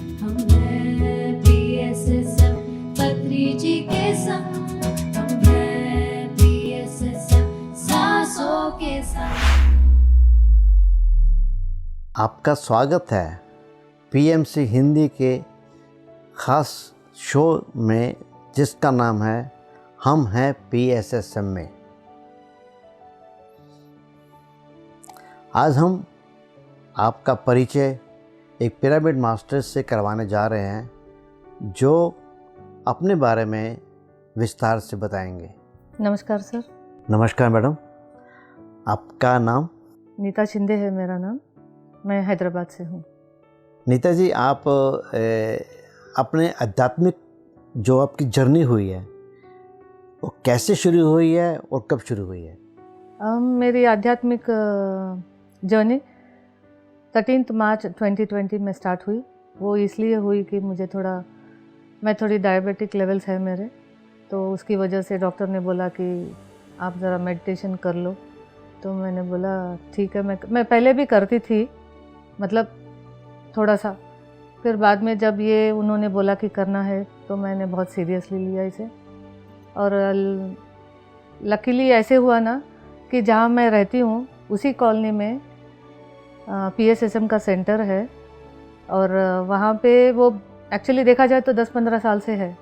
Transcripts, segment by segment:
हम हैं PSSM पत्री जी के संग, हम हैं PSSM सांसों के संग। आपका स्वागत है पीएमसी हिंदी के ख़ास शो में जिसका नाम है हम हैं PSSM में। आज हम आपका परिचय एक पिरामिड मास्टर से करवाने जा रहे हैं जो अपने बारे में विस्तार से बताएंगे। नमस्कार सर। नमस्कार मैडम, आपका नाम? नीता शिंदे है मेरा नाम, मैं हैदराबाद से हूँ। नीता जी, आप अपने आध्यात्मिक जो आपकी जर्नी हुई है वो कैसे शुरू हुई है और कब शुरू हुई है? मेरी आध्यात्मिक जर्नी 13 मार्च 2020 में स्टार्ट हुई। वो इसलिए हुई कि मैं थोड़ी डायबिटिक लेवल्स है मेरे, तो उसकी वजह से डॉक्टर ने बोला कि आप ज़रा मेडिटेशन कर लो। तो मैंने बोला ठीक है। मैं पहले भी करती थी, मतलब थोड़ा सा। फिर बाद में जब ये उन्होंने बोला कि करना है तो मैंने बहुत सीरियसली लिया इसे। और लकीली ऐसे हुआ ना कि जहाँ मैं रहती हूँ उसी कॉलोनी में PSSM का सेंटर है, और वहाँ पे वो एक्चुअली देखा जाए तो 10-15 साल से है,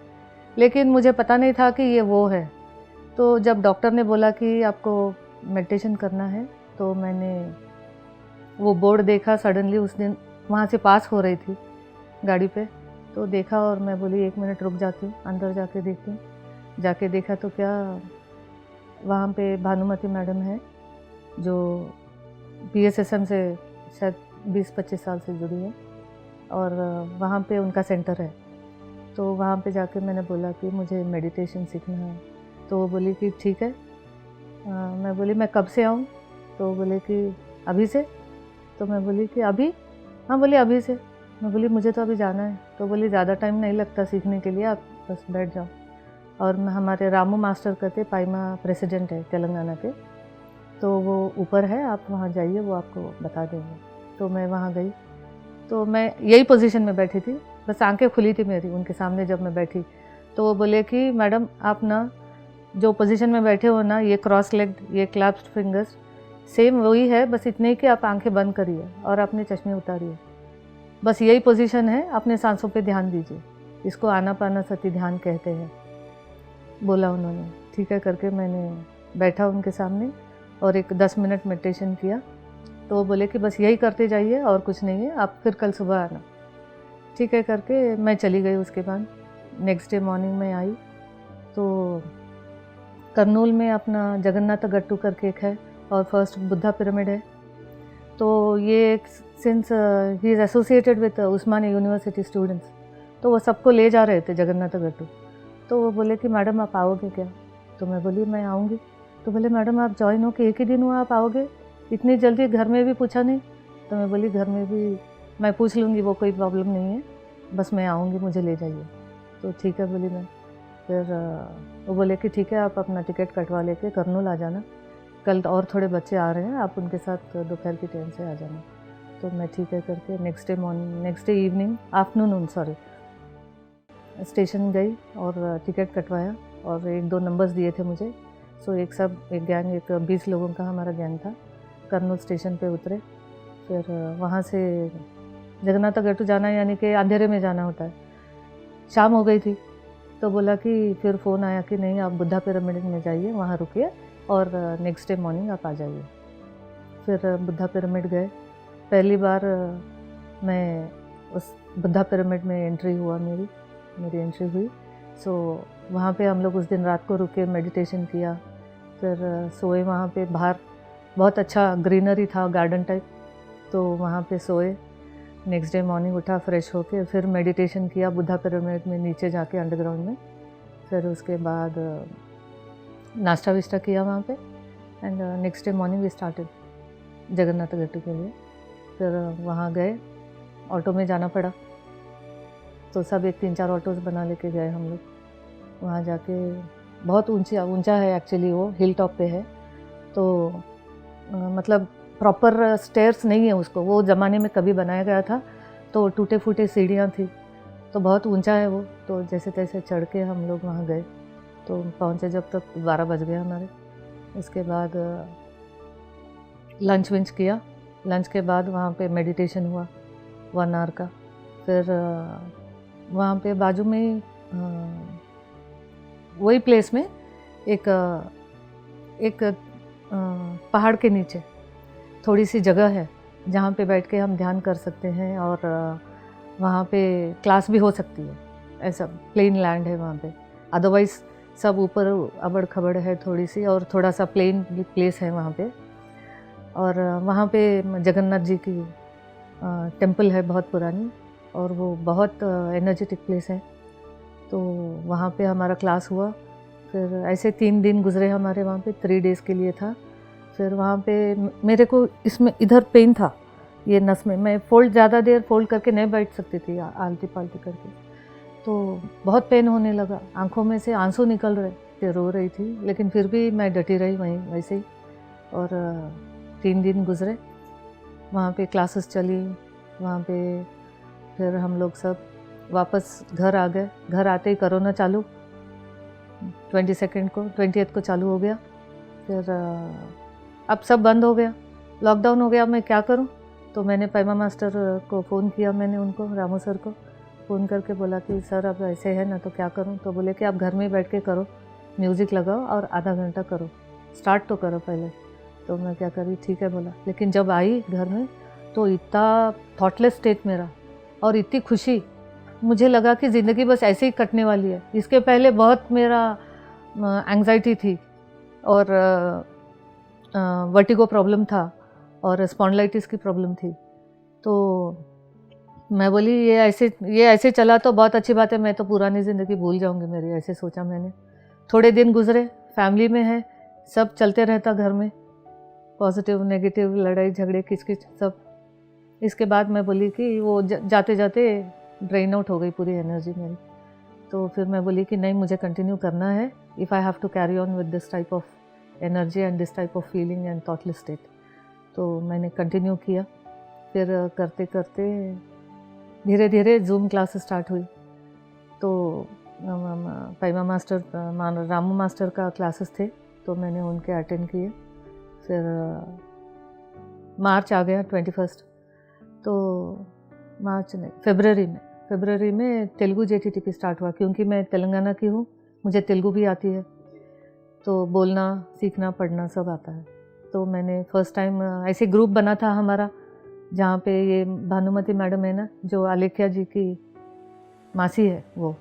लेकिन मुझे पता नहीं था कि ये वो है। तो जब डॉक्टर ने बोला कि आपको मेडिटेशन करना है तो मैंने वो बोर्ड देखा। सडनली उस दिन वहाँ से पास हो रही थी गाड़ी पे, तो देखा और मैं बोली 1 मिनट रुक जाती हूँ, अंदर जाके देखती हूँ। जाके देखा तो क्या, वहाँ पे भानुमति मैडम है जो PSSM से शायद 20-25 साल से जुड़ी है, और वहाँ पे उनका सेंटर है। तो वहाँ पे जाके मैंने बोला कि मुझे मेडिटेशन सीखना है। तो वो बोली कि ठीक है। मैं बोली मैं कब से आऊँ? तो वो बोले कि अभी से। तो मैं बोली कि अभी? हाँ, बोली अभी से। मैं बोली मुझे तो अभी जाना है। तो बोली ज़्यादा टाइम नहीं लगता सीखने के लिए, आप बस बैठ जाओ। और हमारे रामू मास्टर कहते पाइमा प्रेसिडेंट है तेलंगाना के, तो वो ऊपर है, आप वहाँ जाइए, वो आपको बता देंगे। तो मैं वहाँ गई तो मैं यही पोजीशन में बैठी थी, बस आंखें खुली थी मेरी उनके सामने जब मैं बैठी। तो वो बोले कि मैडम आप ना जो पोजीशन में बैठे हो ना, ये क्रॉस लेग्ड, ये क्लैप्स्ड फिंगर्स सेम वही है, बस इतने ही कि आप आंखें बंद करिए और अपने चश्मे उतारिए। बस यही पोजीशन है, अपने सांसों पे ध्यान दीजिए। इसको आनापानसति ध्यान कहते हैं, बोला उन्होंने। ठीक है करके मैंने बैठा उनके सामने और एक 10 मिनट मेडिटेशन किया। तो वो बोले कि बस यही करते जाइए और कुछ नहीं है, आप फिर कल सुबह आना। ठीक है करके मैं चली गई। उसके बाद नेक्स्ट डे मॉर्निंग में आई तो कर्नूल में अपना जगन्नाथ गट्टू करके एक है और फर्स्ट बुद्धा पिरामिड है। तो ये since he is associated with Osmania university students, तो वो सबको ले जा रहे थे जगन्नाथ गट्टू। तो वो बोले कि मैडम आप आओगे क्या? तो मैं बोली मैं आऊँगी। तो बोले मैडम आप जॉइन हो के एक ही दिन हुआ, आप आओगे इतनी जल्दी? घर में भी पूछा नहीं? तो मैं बोली घर में भी मैं पूछ लूँगी, वो कोई प्रॉब्लम नहीं है, बस मैं आऊँगी, मुझे ले जाइए। तो ठीक है बोली मैं। फिर वो बोले कि ठीक है आप अपना टिकट कटवा लेके कर्नूल आ जाना, कल और थोड़े बच्चे आ रहे हैं, आप उनके साथ दोपहर की ट्रेन से आ जाना। तो मैं ठीक है करके next day evening afternoon station गई और टिकट कटवाया और 1-2 नंबर्स दिए थे मुझे। सो एक गैंग 20 लोगों का हमारा गैंग था। कर्नूल स्टेशन पे उतरे, फिर वहाँ से जगन्नाथ गट्टू जाना यानी कि अंधेरे में जाना होता है। शाम हो गई थी, तो बोला कि फिर फ़ोन आया कि नहीं आप बुद्धा पिरामिड में जाइए, वहाँ रुकिए और नेक्स्ट डे मॉर्निंग आप आ जाइए। फिर बुद्धा पिरामिड गए। पहली बार मैं उस बुद्धा पिरामिड में मेरी एंट्री हुई। सो वहाँ पे हम लोग उस दिन रात को रुके, मेडिटेशन किया, फिर सोए वहाँ पे। बाहर बहुत अच्छा ग्रीनरी था, गार्डन टाइप, तो वहाँ पे सोए। नेक्स्ट डे मॉर्निंग उठा, फ्रेश होके फिर मेडिटेशन किया बुद्धा पिरामिड में नीचे जाके अंडरग्राउंड में। फिर उसके बाद नाश्ता विस्टा किया वहाँ पे, and next day morning we started Jagannath गट्टू के लिए। फिर वहाँ गए, ऑटो में जाना पड़ा, तो सब एक 3-4 ऑटोज़ बना लेके गए हम लोग। वहाँ जाके बहुत ऊंचा है एक्चुअली, वो हिल टॉप पे है, तो मतलब प्रॉपर स्टेयर्स नहीं है उसको, वो ज़माने में कभी बनाया गया था, तो टूटे फूटे सीढ़ियाँ थी, तो बहुत ऊंचा है वो, तो जैसे तैसे चढ़ के हम लोग वहाँ गए। तो पहुँचे जब तक 12 बज गए हमारे। उसके बाद लंच विंच किया। लंच के बाद वहाँ पे मेडिटेशन हुआ 1 आवर का। फिर वहाँ पे बाजू में ही वही प्लेस में एक पहाड़ के नीचे थोड़ी सी जगह है जहाँ पे बैठ के हम ध्यान कर सकते हैं और वहाँ पे क्लास भी हो सकती है। ऐसा प्लेन लैंड है वहाँ पे, अदरवाइज़ सब ऊपर अबड़ खबड़ है थोड़ी सी, और थोड़ा सा प्लेन प्लेस है वहाँ पे। और वहाँ पे जगन्नाथ जी की टेम्पल है बहुत पुरानी, और वो बहुत एनर्जेटिक प्लेस है। तो वहाँ पे हमारा क्लास हुआ। फिर ऐसे 3 दिन गुजरे हमारे वहाँ पे, 3 डेज़ के लिए था। फिर वहाँ पे मेरे को इसमें इधर पेन था, ये नस में। मैं ज़्यादा देर फोल्ड करके नहीं बैठ सकती थी आलती पालती करके, तो बहुत पेन होने लगा। आंखों में से आंसू निकल रहे थे, रो रही थी, लेकिन फिर भी मैं डटी रही वहीं वैसे ही। और 3 दिन गुजरे, वहाँ पे क्लासेस चली। वहाँ पे फिर हम लोग सब वापस घर आ गए। घर आते ही कोरोना चालू, 20th को चालू हो गया। फिर अब सब बंद हो गया, लॉकडाउन हो गया। मैं क्या करूं? तो मैंने पैमा मास्टर को फ़ोन किया, मैंने उनको, रामू सर को फ़ोन करके बोला कि सर अब ऐसे है ना, तो क्या करूं? तो बोले कि आप घर में बैठ के करो, म्यूज़िक लगाओ और आधा घंटा करो, स्टार्ट तो करो पहले। तो मैं क्या करी, ठीक है बोला। लेकिन जब आई घर में तो इतना थॉटलेस स्टेट मेरा, और इतनी खुशी, मुझे लगा कि ज़िंदगी बस ऐसे ही कटने वाली है। इसके पहले बहुत मेरा एंग्जाइटी थी और वर्टिगो प्रॉब्लम था और स्पॉन्डिलाइटिस की प्रॉब्लम थी। तो मैं बोली ये ऐसे चला तो बहुत अच्छी बात है, मैं तो पुरानी ज़िंदगी भूल जाऊंगी मेरी, ऐसे सोचा मैंने। थोड़े दिन गुजरे, फैमिली में है, सब चलते रहता घर में, पॉजिटिव नेगेटिव, लड़ाई झगड़े किचकिच सब। इसके बाद मैं बोली कि वो जाते जाते ड्रेन आउट हो गई पूरी एनर्जी मेरी। तो फिर मैं बोली कि नहीं, मुझे कंटिन्यू करना है, if I have to carry on with this type of energy and this type of feeling and thoughtless state. तो मैंने कंटिन्यू किया। फिर करते करते धीरे धीरे जूम क्लास स्टार्ट हुई। तो पैमा मास्टर, रामू मास्टर का क्लासेस थे, तो मैंने उनके अटेंड किए। फिर मार्च आ गया 21, तो मार्च नहीं, फरवरी में तेलुगु JTTP स्टार्ट हुआ, क्योंकि मैं तेलंगाना की हूँ, मुझे तेलुगु भी आती है, तो बोलना सीखना पढ़ना सब आता है। तो मैंने फर्स्ट टाइम ऐसे ग्रुप बना था हमारा, जहाँ पे ये भानुमति मैडम है ना, जो आलेख्या जी की मासी है, वो,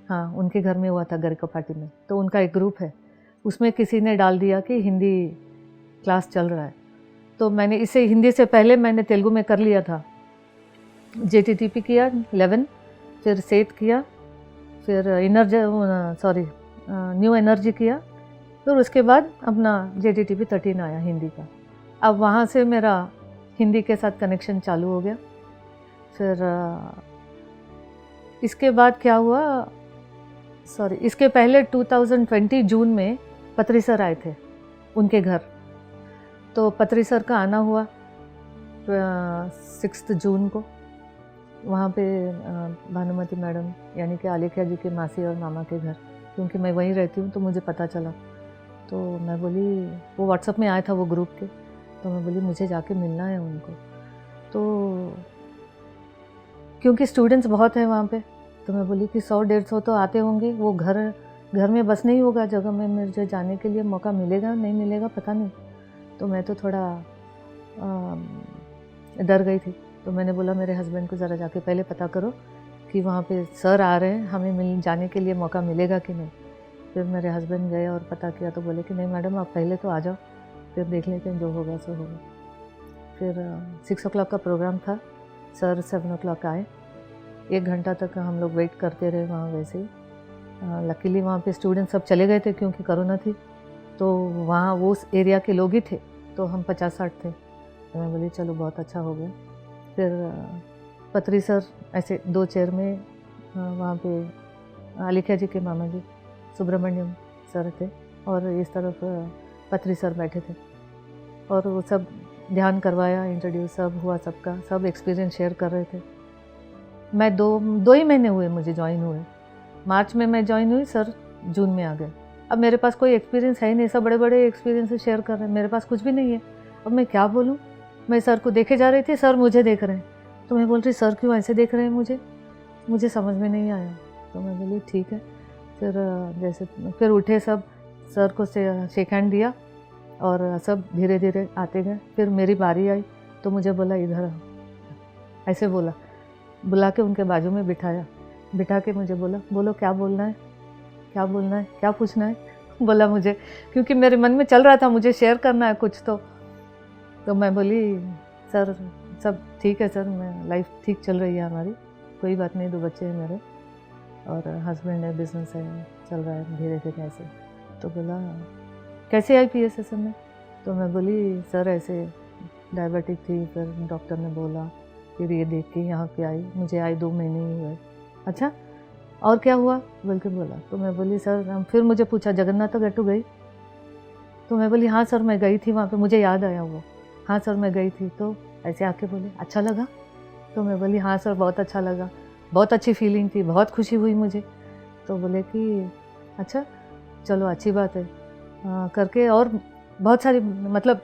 हाँ, उनके घर में हुआ था गरिकापाटी में। तो उनका एक ग्रुप है, उसमें किसी ने डाल दिया कि हिंदी क्लास चल रहा है। तो मैंने इसे हिंदी से पहले मैंने तेलुगु में कर लिया था। JTTP किया 11, फिर सेट किया, फिर न्यू एनर्जी किया, फिर उसके बाद अपना JTTP 13 आया हिंदी का। अब वहाँ से मेरा हिंदी के साथ कनेक्शन चालू हो गया। फिर इसके बाद क्या हुआ, इसके पहले 2020 जून में पत्री सर आए थे उनके घर। तो पत्री सर का आना हुआ 6 जून को। वहाँ पे भानुमति मैडम यानी कि आलेख्या जी के मासी और मामा के घर, क्योंकि मैं वहीं रहती हूँ तो मुझे पता चला। तो मैं बोली, वो व्हाट्सएप में आया था वो ग्रुप के, तो मैं बोली मुझे जाके मिलना है उनको। तो क्योंकि स्टूडेंट्स बहुत हैं वहाँ पे, तो मैं बोली कि 100-150 तो आते होंगे, वो घर में बस नहीं होगा जगह में मुझे जाने के लिए, मौका मिलेगा नहीं मिलेगा पता नहीं। तो मैं तो थोड़ा डर गई थी। तो मैंने बोला मेरे हस्बैंड को ज़रा जाके पहले पता करो कि वहाँ पे सर आ रहे हैं, हमें जाने के लिए मौका मिलेगा कि नहीं। फिर मेरे हस्बैंड गए और पता किया, तो बोले कि नहीं मैडम आप पहले तो आ जाओ, फिर देख लेते हैं, जो होगा सो होगा। फिर 6 o'clock का प्रोग्राम था, सर 7 o'clock आए। 1 घंटा तक हम लोग वेट करते रहे वहाँ वैसे ही। लकीली वहाँ पे स्टूडेंट सब चले गए थे क्योंकि कोरोना थी, तो वहाँ वो उस एरिया के लोग ही थे, तो हम 50-60 थे। तो मैं बोली चलो बहुत अच्छा हो गया। फिर पत्री सर ऐसे 2 चेयर में, वहाँ पे आलेख्या जी के मामा जी सुब्रमण्यम सर थे, और इस तरफ पत्री सर बैठे थे, और वो सब ध्यान करवाया, इंट्रोड्यूस सब हुआ सबका, सब एक्सपीरियंस शेयर कर रहे थे। मैं दो ही महीने हुए मुझे ज्वाइन हुए। मार्च में मैं ज्वाइन हुई, सर जून में आ गए। अब मेरे पास कोई एक्सपीरियंस है ही नहीं, सब बड़े बड़े एक्सपीरियंस शेयर कर रहे हैं, मेरे पास कुछ भी नहीं है। अब मैं क्या बोलूँ? मैं सर को देखे जा रही थी, सर मुझे देख रहे हैं, तो मैं बोल रही सर क्यों ऐसे देख रहे हैं मुझे समझ में नहीं आया। तो मैं बोली ठीक है। फिर जैसे फिर उठे सब, सर को शेक हैंड दिया और सब धीरे धीरे आते गए। फिर मेरी बारी आई तो मुझे बोला इधर आओ, ऐसे बुला के उनके बाजू में बिठा के मुझे बोला, बोलो क्या बोलना है, क्या पूछना है। बोला मुझे, क्योंकि मेरे मन में चल रहा था मुझे शेयर करना है कुछ। तो मैं बोली सर सब ठीक है सर, मैं लाइफ ठीक चल रही है हमारी, कोई बात नहीं, 2 बच्चे हैं मेरे और हस्बैंड है, बिजनेस है, चल रहा है धीरे धीरे ऐसे। तो बोला कैसे आई PSSM में? तो मैं बोली सर ऐसे डायबिटिक थी, फिर डॉक्टर ने बोला, फिर ये देख के यहाँ पे आई, मुझे आए 2 महीने ही हुए। अच्छा और क्या हुआ बोल के बोला। तो मैं बोली सर, फिर मुझे पूछा जगन्नाथ गट्टू गई? तो मैं बोली हाँ सर मैं गई थी वहाँ पे, मुझे याद आया वो, हाँ सर मैं गई थी। तो ऐसे आके बोले अच्छा लगा? तो मैं बोली हाँ सर बहुत अच्छा लगा, बहुत अच्छी फीलिंग थी, बहुत खुशी हुई मुझे। तो बोले कि अच्छा चलो अच्छी बात है करके। और बहुत सारी, मतलब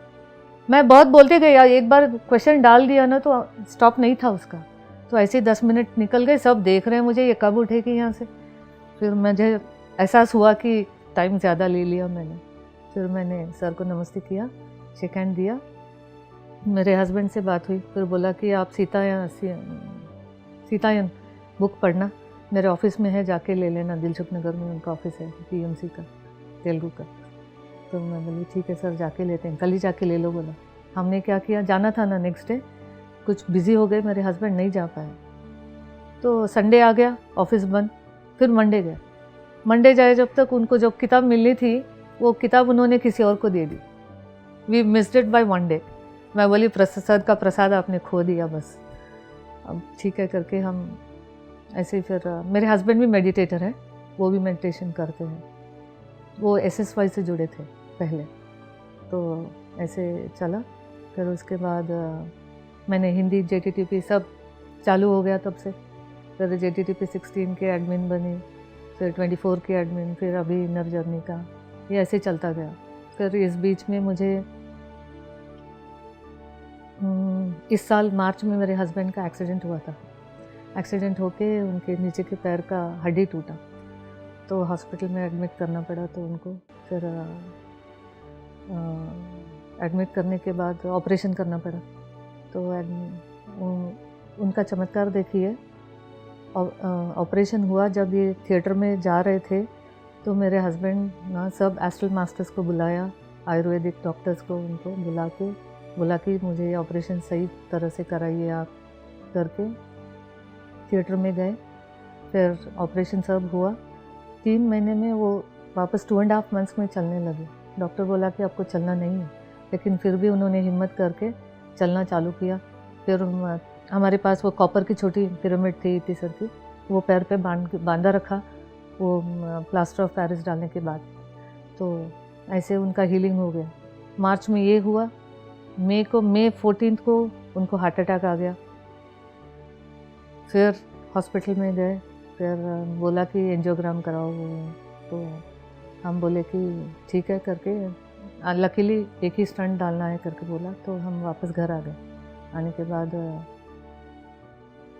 मैं बहुत बोलते गई, एक बार क्वेश्चन डाल दिया ना तो स्टॉप नहीं था उसका। तो ऐसे 10 मिनट निकल गए, सब देख रहे हैं मुझे, ये कब उठेगी यहाँ से। फिर मुझे एहसास हुआ कि टाइम ज़्यादा ले लिया मैंने। फिर मैंने सर को नमस्ते किया, शेक हैंड दिया, मेरे हस्बैंड से बात हुई। फिर बोला कि आप सीतायन बुक पढ़ना, मेरे ऑफिस में है, जाके ले लेना, दिलसुख नगर में उनका ऑफिस है PMC का, तेलुगु का। तो मैं बोली ठीक है सर जाके लेते हैं, कल ही जाके ले लो बोला। हमने क्या किया, जाना था ना नेक्स्ट डे, कुछ बिज़ी हो गए, मेरे हस्बैंड नहीं जा पाए। तो संडे आ गया, ऑफिस बंद। फिर मंडे जाए, जब तक उनको जो किताब मिलनी थी वो किताब उन्होंने किसी और को दे दी। We missed it by 1 day. मैं बोली प्रसाद का प्रसाद आपने खो दिया बस। अब ठीक है करके हम ऐसे फिर मेरे हस्बैंड भी मेडिटेटर है, वो भी मेडिटेशन करते हैं, वो SSY से जुड़े थे पहले। तो ऐसे चला। फिर उसके बाद मैंने हिंदी JTTP सब चालू हो गया तब से। फिर JTTP 16 के एडमिन बनी, फिर 24 के एडमिन, फिर अभी इनर जर्नी का, ये ऐसे चलता गया। फिर इस बीच में मुझे इस साल मार्च में मेरे हस्बैंड का एक्सीडेंट हुआ था। एक्सीडेंट होके उनके नीचे के पैर का हड्डी टूटा, तो हॉस्पिटल में एडमिट करना पड़ा। तो उनको फिर एडमिट करने के बाद ऑपरेशन करना पड़ा। तो उनका चमत्कार देखिए, ऑपरेशन हुआ, जब ये थिएटर में जा रहे थे तो मेरे हस्बैंड ना सब एस्ट्रल मास्टर्स को बुलाया, आयुर्वेदिक डॉक्टर्स को, उनको बोला कि मुझे ये ऑपरेशन सही तरह से कराइए आप करके। थिएटर में गए, फिर ऑपरेशन सब हुआ। 3 महीने में वो वापस 2.5 मंथ्स में चलने लगे। डॉक्टर बोला कि आपको चलना नहीं है, लेकिन फिर भी उन्होंने हिम्मत करके चलना चालू किया। फिर हमारे पास वो कॉपर की छोटी पिरामिड थी इतनी सर की, वो पैर पे बांधा रखा, वो प्लास्टर ऑफ पेरिस डालने के बाद। तो ऐसे उनका हीलिंग हो गया। मार्च में ये हुआ, मई 14 को उनको हार्ट अटैक आ गया। फिर हॉस्पिटल में गए, फिर बोला कि एंजियोग्राम कराओ। तो हम बोले कि ठीक है करके, लकीली एक ही स्टंट डालना है करके बोला। तो हम वापस घर आ गए। आने के बाद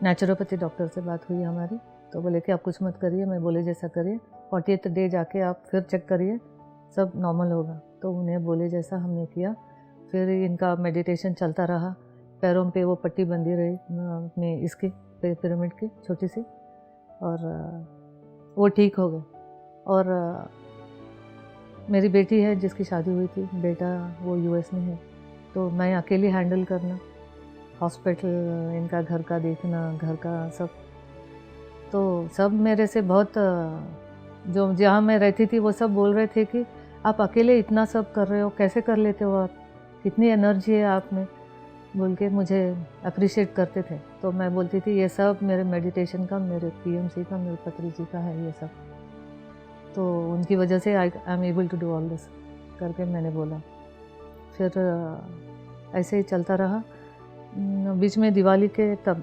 नेचुरोपैथी डॉक्टर से बात हुई हमारी, तो बोले कि आप कुछ मत करिए, मैं बोले जैसा करिए, 40th डे जाके आप फिर चेक करिए, सब नॉर्मल होगा। तो उन्हें बोले जैसा हमने किया। फिर इनका मेडिटेशन चलता रहा, पैरों पे वो पट्टी बंधी रही अपने इसकी पिरामिड की छोटी सी, और वो ठीक हो गए। और मेरी बेटी है जिसकी शादी हुई थी, बेटा वो US में है। तो मैं अकेली हैंडल करना, हॉस्पिटल, इनका घर का देखना, घर का सब, तो सब मेरे से बहुत, जो जहाँ मैं रहती थी वो सब बोल रहे थे कि आप अकेले इतना सब कर रहे हो, कैसे कर लेते हो आप, कितनी एनर्जी है आप में, बोल के मुझे अप्रिशिएट करते थे। तो मैं बोलती थी ये सब मेरे मेडिटेशन का, मेरे PMC का, मेरे पत्री जी का है ये सब, तो उनकी वजह से I am able to do all this करके मैंने बोला। फिर ऐसे ही चलता रहा। बीच में दिवाली के तब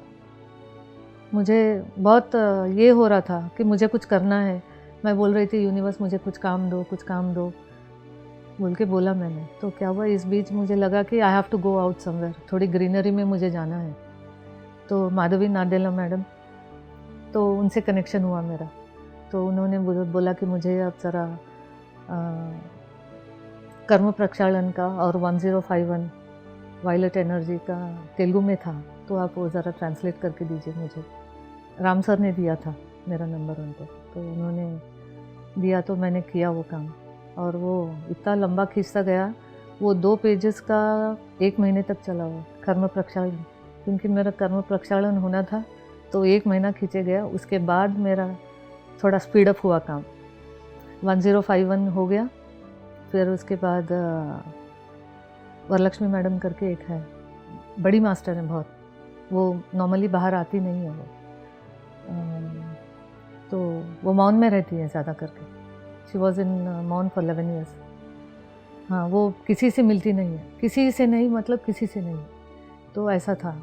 मुझे बहुत ये हो रहा था कि मुझे कुछ करना है। मैं बोल रही थी यूनिवर्स मुझे कुछ काम दो बोल के बोला मैंने। तो क्या हुआ, इस बीच मुझे लगा कि I have to go out somewhere, थोड़ी ग्रीनरी में मुझे जाना है। तो माधवी नाडेला मैडम, तो उनसे कनेक्शन हुआ मेरा। तो उन्होंने बोला कि मुझे अब ज़रा कर्म प्रक्षालन का और 1051 वायलेट एनर्जी का तेलुगु में था, तो आप वो ज़रा ट्रांसलेट करके दीजिए मुझे। राम सर ने दिया था मेरा नंबर उनको, तो उन्होंने दिया, तो मैंने किया वो काम। और वो इतना लंबा खींचता गया, वो 2 पेजेस का 1 महीने तक चला हुआ कर्म प्रक्षालन, क्योंकि मेरा कर्म प्रक्षालन होना था, तो 1 महीना खींचे गया। उसके बाद मेरा थोड़ा स्पीड अप हुआ काम, 1051 हो गया। फिर उसके बाद वरलक्ष्मी मैडम करके एक है, बड़ी मास्टर है बहुत, वो नॉर्मली बाहर आती नहीं है वो, तो वो मौन में रहती है ज़्यादा करके। शी वॉज इन मौन फॉर 11 years। हाँ, वो किसी से मिलती नहीं है, किसी से नहीं, मतलब किसी से नहीं। तो ऐसा था।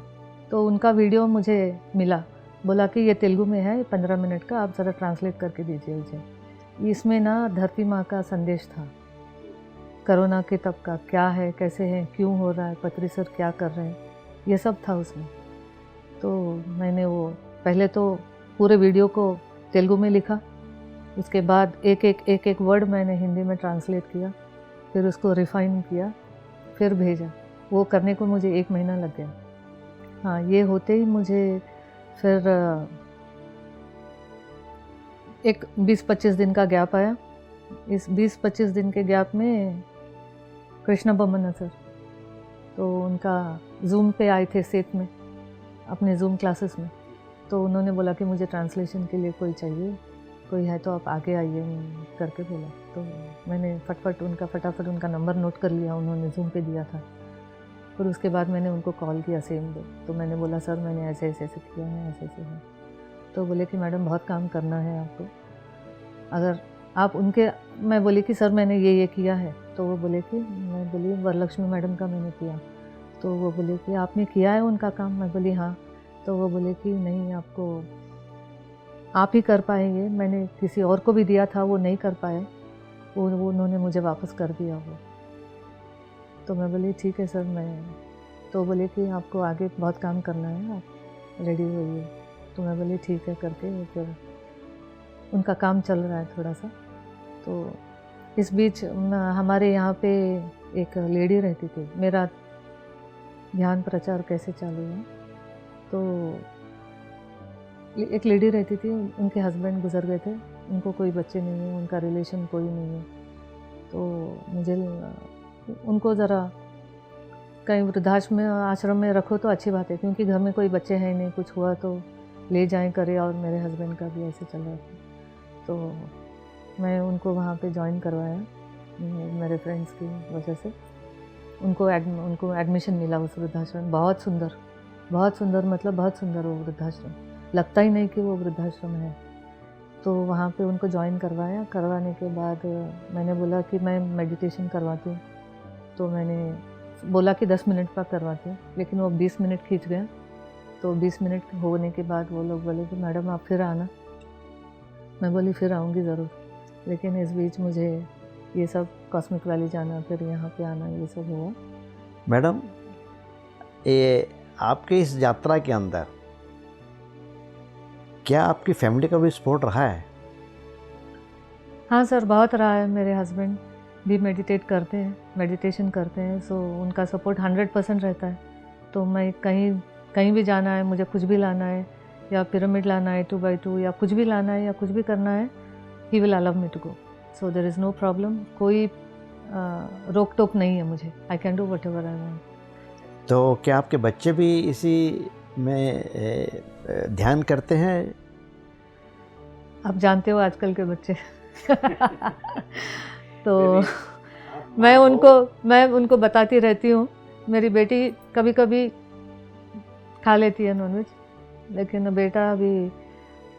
तो उनका वीडियो मुझे मिला, बोला कि ये तेलुगु में है, 15 मिनट का, आप ज़रा ट्रांसलेट करके दीजिए मुझे। इसमें ना धरती माँ का संदेश था, कोरोना के तब का क्या है, कैसे है, क्यों हो रहा है, पत्री सर क्या कर रहे हैं, ये सब था उसमें। तो मैंने वो पहले तो पूरे वीडियो को तेलुगु में लिखा, उसके बाद एक एक वर्ड मैंने हिंदी में ट्रांसलेट किया, फिर उसको रिफ़ाइन किया, फिर भेजा। वो करने को मुझे 1 महीना लग गया। हाँ, ये होते ही मुझे फिर एक 20-25 दिन का गैप आया। इस 20-25 दिन के गैप में कृष्णा बोमन्ना सर, तो उनका जूम पे आए थे सेत में, अपने जूम क्लासेस में। तो उन्होंने बोला कि मुझे ट्रांसलेशन के लिए कोई चाहिए, कोई है तो आप आगे आइए करके बोला। तो मैंने फटाफट उनका नंबर नोट कर लिया, उन्होंने जूम पे दिया था। फिर उसके बाद मैंने उनको कॉल किया सेम डे। तो मैंने बोला सर मैंने ऐसे किया है, ऐसे है। तो बोले कि मैडम बहुत काम करना है आपको, अगर आप उनके, मैं बोली कि सर मैंने ये किया है। तो वो बोले कि, मैं बोली वरलक्ष्मी मैडम का मैंने किया। तो वो बोले कि आपने किया है उनका काम, मैं बोली हाँ। तो वो बोले कि नहीं, आपको आप ही कर पाएंगे, मैंने किसी और को भी दिया था, वो नहीं कर पाए, वो उन्होंने मुझे वापस कर दिया वो। तो मैं बोली ठीक है सर, मैं, तो बोले कि आपको आगे बहुत काम करना है, आप रेडी होइए। तो मैं बोली ठीक है करके, फिर उनका काम चल रहा है थोड़ा सा। तो इस बीच हमारे यहाँ पे एक लेडी रहती थी, मेरा ध्यान प्रचार कैसे चालू है, तो एक लेडी रहती थी, उनके हस्बैंड गुजर गए थे, उनको कोई बच्चे नहीं है, उनका रिलेशन कोई नहीं है। तो मुझे उनको ज़रा कहीं वृद्धाश्रम में, आश्रम में रखो तो अच्छी बात है, क्योंकि घर में कोई बच्चे हैं नहीं, कुछ हुआ तो ले जाएं करे। और मेरे हस्बैंड का भी ऐसे चल रहा था, तो मैं उनको वहाँ पे ज्वाइन करवाया मेरे फ्रेंड्स की वजह से। उनको एडमिशन मिला उस वृद्धाश्रम। बहुत सुंदर, मतलब बहुत सुंदर वो वृद्धाश्रम, लगता ही नहीं कि वो वृद्धाश्रम है। तो वहाँ पे उनको ज्वाइन करवाया। करवाने के बाद मैंने बोला कि मैं मेडिटेशन करवाती हूँ, तो मैंने बोला कि 10 मिनट का करवाती हूँ, लेकिन वो 20 मिनट खींच गया। तो 20 मिनट होने के बाद वो लोग बोले कि मैडम आप फिर आना। मैं बोली फिर आऊँगी ज़रूर, लेकिन इस बीच मुझे ये सब कॉस्मिक वैली जाना, फिर यहाँ पे आना, ये सब हुआ। मैडम, ये आपके इस यात्रा के अंदर क्या आपकी फैमिली का भी सपोर्ट रहा है? हाँ सर, बहुत रहा है। मेरे हस्बैंड भी मेडिटेशन करते हैं, सो उनका सपोर्ट 100% रहता है। तो मैं कहीं भी जाना है, मुझे कुछ भी लाना है, या पिरामिड लाना है 2x2, या कुछ भी लाना है या कुछ भी करना है, he will allow me to go. So there is no problem, कोई रोक टोक नहीं है मुझे। I can do whatever I want. तो क्या आपके बच्चे भी इसी में ध्यान करते हैं? आप जानते हो आजकल के बच्चे तो मैं उनको बताती रहती हूँ। मेरी बेटी कभी कभी खा लेती है नॉनवेज, लेकिन बेटा अभी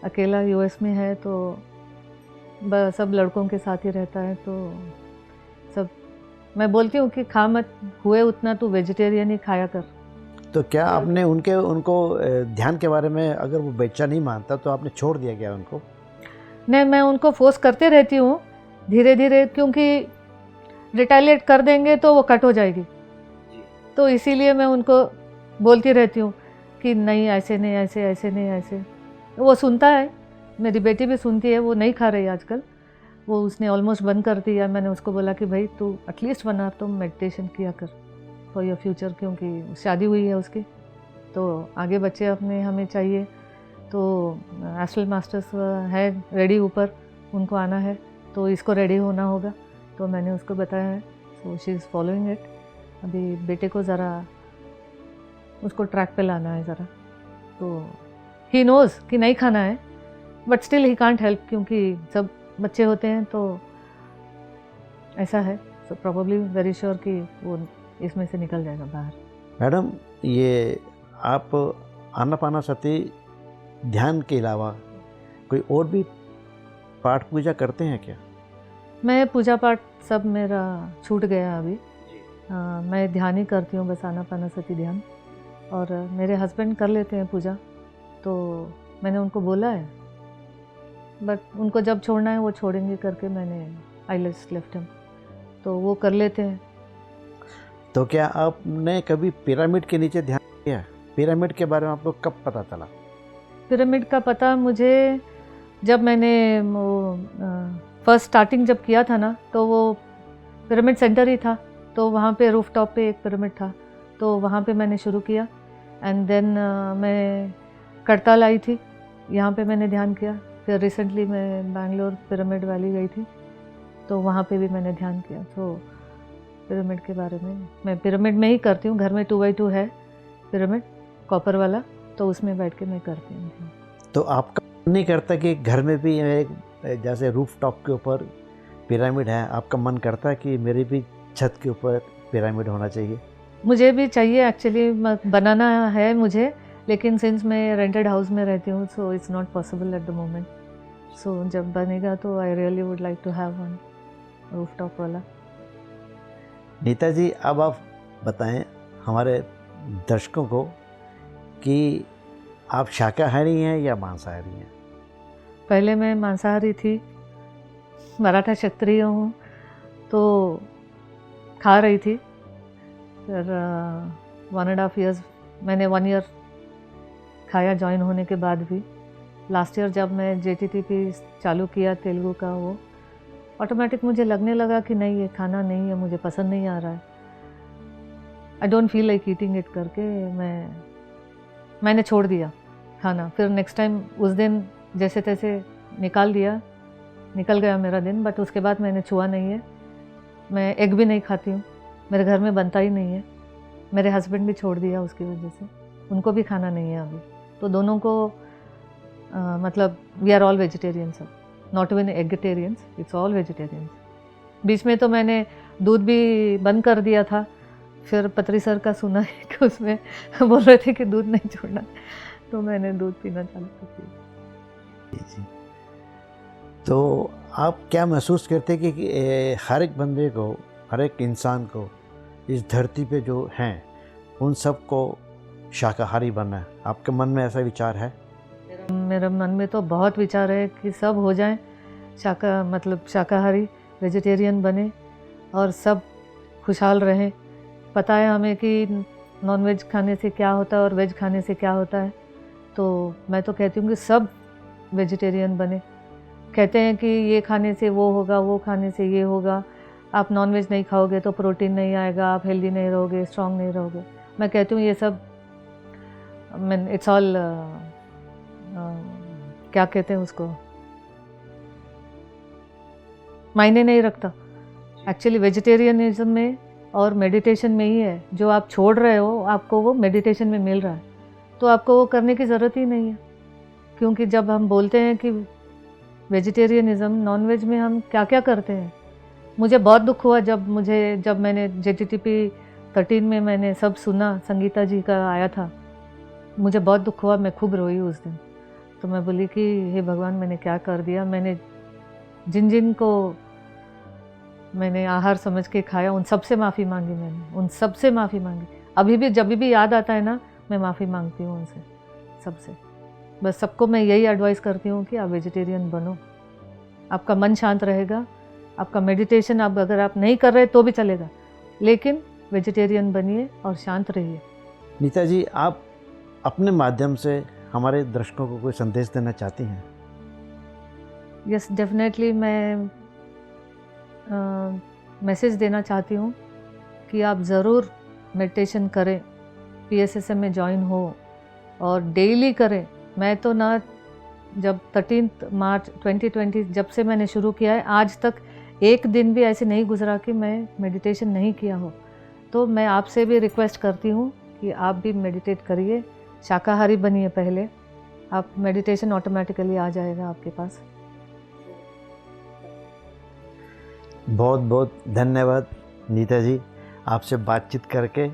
अकेला यूएस में है, तो सब लड़कों के साथ ही रहता है। तो सब मैं बोलती हूँ कि खा मत, हुए उतना तू वेजिटेरियन ही खाया कर। तो क्या आपने उनको ध्यान के बारे में, अगर वो बच्चा नहीं मानता तो आपने छोड़ दिया क्या उनको? नहीं, मैं उनको फोर्स करते रहती हूँ धीरे धीरे, क्योंकि रिटेलिएट कर देंगे तो वो कट हो जाएगी। तो इसीलिए मैं उनको बोलती रहती हूँ कि नहीं, ऐसे नहीं, ऐसे ऐसे नहीं, ऐसे। वो सुनता है, मेरी बेटी भी सुनती है। वो नहीं खा रही आजकल, वो उसने ऑलमोस्ट बंद कर दिया। मैंने उसको बोला कि भाई तू एटलीस्ट 1 आवर तो मेडिटेशन किया कर फॉर योर फ्यूचर, क्योंकि शादी हुई है उसकी, तो आगे बच्चे अपने हमें चाहिए। तो एस्ट्रल मास्टर्स है रेडी ऊपर, उनको आना है, तो इसको रेडी होना होगा। तो मैंने उसको बताया है, so she is following it. अभी बेटे को ज़रा उसको ट्रैक पे लाना है ज़रा, तो ही नोज़ कि नहीं खाना है, but still he can't help, क्योंकि सब बच्चे होते हैं तो ऐसा है। सो प्रोबेबली वेरी श्योर कि वो इसमें से निकल जाएगा बाहर। मैडम, ये आप आनापानासती ध्यान के अलावा कोई और भी पाठ पूजा करते हैं क्या? मैं पूजा पाठ सब मेरा छूट गया अभी। मैं ध्यान ही करती हूँ, बस आनापानासती ध्यान। और मेरे हस्बैंड कर लेते हैं पूजा, तो मैंने उनको बोला है, बट उनको जब छोड़ना है वो छोड़ेंगे करके मैंने आई लेफ्ट हिम, तो वो कर लेते हैं। तो क्या आपने कभी पिरामिड के नीचे ध्यान किया? पिरामिड के बारे में आपको कब पता चला? पिरामिड का पता मुझे जब मैंने वो फर्स्ट स्टार्टिंग जब किया था ना, तो वो पिरामिड सेंटर ही था, तो वहाँ पे रूफ टॉप पे एक पिरामिड था, तो वहाँ पे मैंने शुरू किया। एंड देन मैं करताल आई थी, यहाँ पे मैंने ध्यान किया। फिर रिसेंटली मैं बैंगलोर पिरामिड वैली गई थी, तो वहाँ पे भी मैंने ध्यान किया। तो पिरामिड के बारे में मैं पिरामिड में ही करती हूँ। घर में 2x2 है पिरामिड, कॉपर वाला, तो उसमें बैठ के मैं करती हूँ। तो आपका मन नहीं करता कि घर में भी एक जैसे रूफ टॉप के ऊपर पिरामिड है, आपका मन करता है कि मेरी भी छत के ऊपर पिरामिड होना चाहिए? मुझे भी चाहिए एक्चुअली, बनाना है मुझे, लेकिन सिंस मैं रेंटेड हाउस में रहती हूँ, so it's not possible at the moment. So जब बनेगा तो I really would like to have one roof top वाला। नीता जी, अब आप बताएं हमारे दर्शकों को कि आप शाकाहारी हैं या मांसाहारी हैं? पहले मैं मांसाहारी थी, मराठा क्षत्रिय हूँ, तो खा रही थी। फिर 1.5 years मैंने 1 year खाया ज्वाइन होने के बाद भी। लास्ट ईयर जब मैं JTTP चालू किया तेलुगु का, वो ऑटोमेटिक मुझे लगने लगा कि नहीं, ये खाना नहीं है, मुझे पसंद नहीं आ रहा है, I don't feel like eating it करके मैंने छोड़ दिया खाना। फिर नेक्स्ट टाइम उस दिन जैसे तैसे निकाल गया मेरा दिन, बट उसके बाद मैंने छुआ नहीं है। मैं एग भी नहीं खाती हूँ, मेरे घर में बनता ही नहीं है। मेरे हस्बैंड भी छोड़ दिया उसकी वजह से, उनको भी खाना नहीं है अभी। तो दोनों को मतलब we are all vegetarians, not even eggetarians, it's all vegetarians. बीच में तो मैंने दूध भी बंद कर दिया था, फिर पत्री सर का सुना है कि उसमें बोल रहे थे कि दूध नहीं छोड़ना, तो मैंने दूध पीना चालू कर दिया। जी। तो आप क्या महसूस करते कि हर एक बंदे को, हर एक इंसान को इस धरती पे जो हैं उन सब को शाकाहारी बनना है? आपके मन में ऐसा विचार है? मेरे मन में तो बहुत विचार है कि सब हो जाएं शाकाहारी, वेजिटेरियन बने और सब खुशहाल रहें। पता है हमें कि नॉनवेज खाने से क्या होता है और वेज खाने से क्या होता है, तो मैं तो कहती हूँ कि सब वेजिटेरियन बने। कहते हैं कि ये खाने से वो होगा, वो खाने से ये होगा, आप नॉनवेज नहीं खाओगे तो प्रोटीन नहीं आएगा, आप हेल्दी नहीं रहोगे, स्ट्रांग नहीं रहोगे। मैं कहती हूँ ये सब इट्स ऑल क्या कहते हैं उसको, मायने नहीं रखता। एक्चुअली वेजिटेरियनिज्म में और मेडिटेशन में ही है, जो आप छोड़ रहे हो आपको वो मेडिटेशन में मिल रहा है, तो आपको वो करने की ज़रूरत ही नहीं है। क्योंकि जब हम बोलते हैं कि वेजिटेरियनिज्म, नॉनवेज में हम क्या क्या करते हैं। मुझे बहुत दुख हुआ जब मैंने JTTP 13 में मैंने सब सुना, संगीता जी का आया था, मुझे बहुत दुख हुआ, मैं खूब रोई उस दिन। तो मैं बोली कि हे भगवान, मैंने क्या कर दिया। मैंने जिन को मैंने आहार समझ के खाया, उन सब से माफ़ी मांगी, मैंने उन सब से माफ़ी मांगी। अभी भी जब भी याद आता है ना, मैं माफ़ी मांगती हूँ उनसे, सबसे। बस सबको मैं यही एडवाइस करती हूँ कि आप वेजिटेरियन बनो, आपका मन शांत रहेगा। आपका मेडिटेशन आप अगर आप नहीं कर रहे तो भी चलेगा, लेकिन वेजिटेरियन बनिए और शांत रहिए। नीता जी, आप अपने माध्यम से हमारे दर्शकों को कोई संदेश देना चाहती हैं? यस, डेफिनेटली मैं मैसेज देना चाहती हूँ कि आप ज़रूर मेडिटेशन करें, PSSM में ज्वाइन हो और डेली करें। मैं तो ना, जब 13 मार्च 2020 जब से मैंने शुरू किया है, आज तक एक दिन भी ऐसे नहीं गुजरा कि मैं मेडिटेशन नहीं किया हो। तो मैं आपसे भी रिक्वेस्ट करती हूँ कि आप भी मेडिटेट करिए, शाकाहारी बनिए पहले, आप मेडिटेशन ऑटोमेटिकली आ जाएगा आपके पास। बहुत बहुत धन्यवाद नीता जी, आपसे बातचीत करके।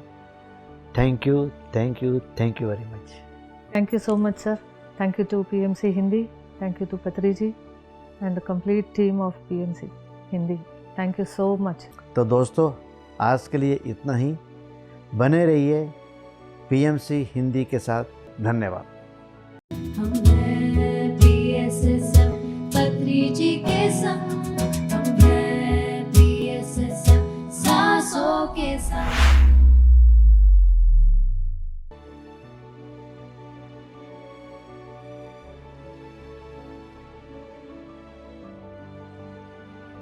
Thank you, thank you, thank you very much. Thank you so much, sir. Thank you to PMC Hindi. Thank you to Patri ji and the complete team of PMC Hindi. Thank you so much. तो दोस्तों, आज के लिए इतना ही। बने रहिए PMC Hindi के साथ। धन्यवाद।